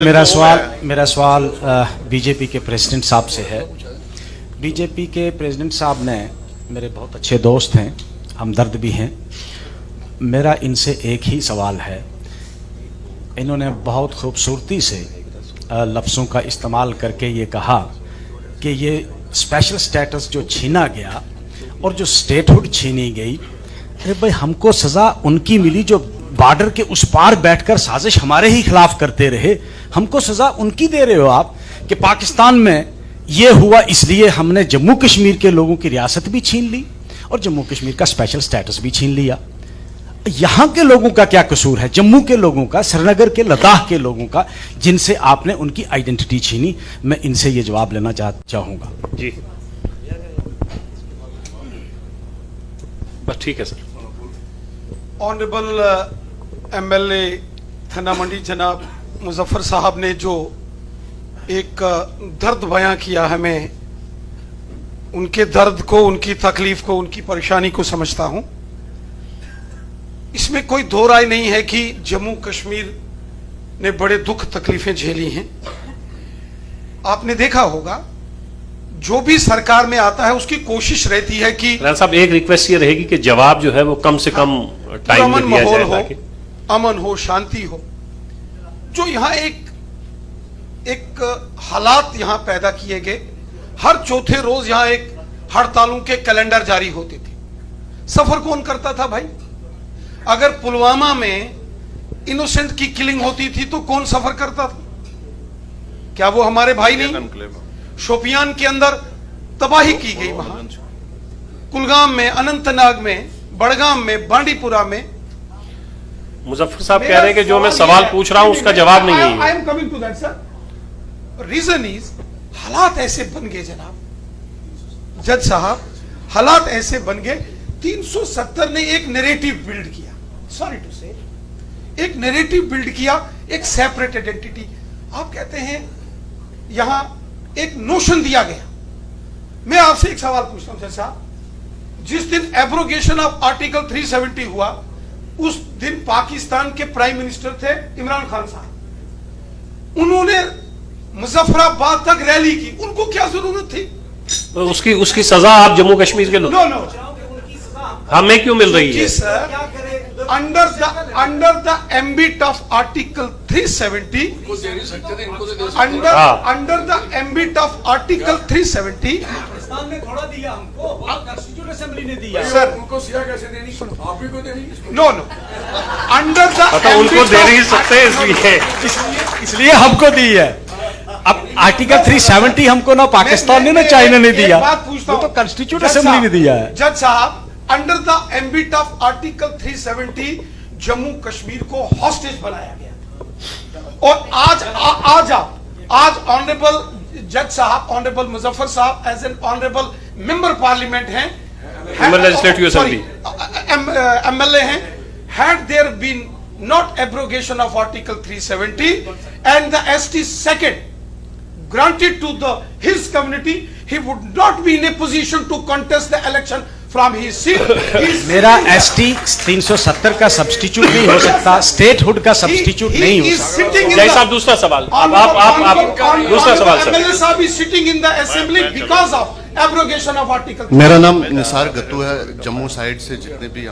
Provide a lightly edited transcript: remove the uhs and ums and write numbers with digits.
मेरा सवाल बीजेपी के प्रेसिडेंट साहब से है। बीजेपी के प्रेसिडेंट साहब ने मेरे बहुत अच्छे दोस्त हैं, हमदर्द भी हैं। मेरा इनसे एक ही सवाल है। इन्होंने बहुत खूबसूरती से लफ्ज़ों का इस्तेमाल करके ये कहा कि ये स्पेशल स्टेटस जो छीना गया और जो स्टेटहुड छीनी गई, अरे भाई हमको सज़ा उनकी मिली जो बॉर्डर के उस पार बैठकर साजिश हमारे ही खिलाफ करते रहे। हमको सजा उनकी दे रहे हो आप कि पाकिस्तान में ये हुआ इसलिए हमने जम्मू कश्मीर के लोगों की रियासत भी छीन ली और जम्मू कश्मीर का स्पेशल स्टेटस भी छीन लिया। यहां के लोगों का क्या कसूर है? जम्मू के लोगों का, श्रीनगर के, लद्दाख के लोगों का, जिनसे आपने उनकी आइडेंटिटी छीनी। मैं इनसे ये जवाब लेना चाहूंगा। जी बस ठीक है सर। ऑनरेबल एमएलए थाना मंडी जनाब मुजफ्फर साहब ने जो एक दर्द बयां किया है, मैं उनके दर्द को, उनकी तकलीफ को, उनकी परेशानी को समझता हूं। इसमें कोई दो राय नहीं है कि जम्मू कश्मीर ने बड़े दुख तकलीफें झेली हैं। आपने देखा होगा जो भी सरकार में आता है उसकी कोशिश रहती है कि साहब एक रिक्वेस्ट ये रहेगी कि जवाब जो है वो कम से कम टाइम में दिया माहौल जाए, हो, अमन हो, शांति हो। जो यहाँ एक हालात यहाँ पैदा किए गए, हर चौथे रोज यहाँ एक हड़तालों के कैलेंडर जारी होते थे। सफर कौन करता था भाई? अगर पुलवामा में इनोसेंट की किलिंग होती थी तो कौन सफर करता था? क्या वो हमारे भाई नहीं? शोपियान के अंदर तबाही की गई, वहां कुलगाम में, अनंतनाग में, बड़गाम में, बांडीपुरा में। मुजफ्फर साहब कह रहे हैं कि जो मैं सवाल पूछ रहा हूं उसका जवाब नहीं है। I am coming to that sir. Reason is हालात ऐसे बन गए जनाब जज साहब, हालात ऐसे बन गए। 370 ने एक नैरेटिव बिल्ड किया, सॉरी टू से, एक नैरेटिव बिल्ड किया, एक सेपरेट आइडेंटिटी। आप कहते हैं यहां एक नोशन दिया गया। मैं आपसे एक सवाल पूछता हूं जज साहब, जिस दिन एब्रोगेशन ऑफ आर्टिकल 370 हुआ उस दिन पाकिस्तान के प्राइम मिनिस्टर थे इमरान खान साहब। उन्होंने मुजफ्फराबाद तक रैली की, उनको क्या जरूरत थी? तो उसकी सजा आप जम्मू कश्मीर के लोग, नो हमें क्यों मिल रही है? Under the ambit of article 370, under the ambit of article 370 ने थोड़ा दिया हमको, कॉन्स्टिट्यूशन असेंबली ने दिया सर। उनको सिया कैसे देनी? आप ही को देनी? नो अंडर द उनको दे नहीं सकते इसलिए हमको दी है। अब आर्टिकल 370 हमको ना पाकिस्तान ने ना चाइना ने दिया, बात पूछता हूं, तो कॉन्स्टिट्यूशन असेंबली ने दिया है। जज साहब, under the ambit of article 370 Jammu Kashmir को हॉस्टेज बनाया गया। और आज ऑनरेबल जज साहब, ऑनरेबल मुजफ्फर साहब as an honourable member parliament हैं, लेजिस्लेटिव असेंबली एमएलए हैं, had there been not abrogation of article 370 and the ST second granted to his community, he would not be in a position to contest the election from his seat. मेरा ST 370 का substitute नहीं हो सकता, statehood का substitute नहीं हो सकता। जय साहब दूसरा सवाल, आप दूसरा सवाल सर। MLA साहब is sitting in the assembly because of abrogation of article। मेरा नाम निसार गत्तू है। जम्मू साइड से जितने भी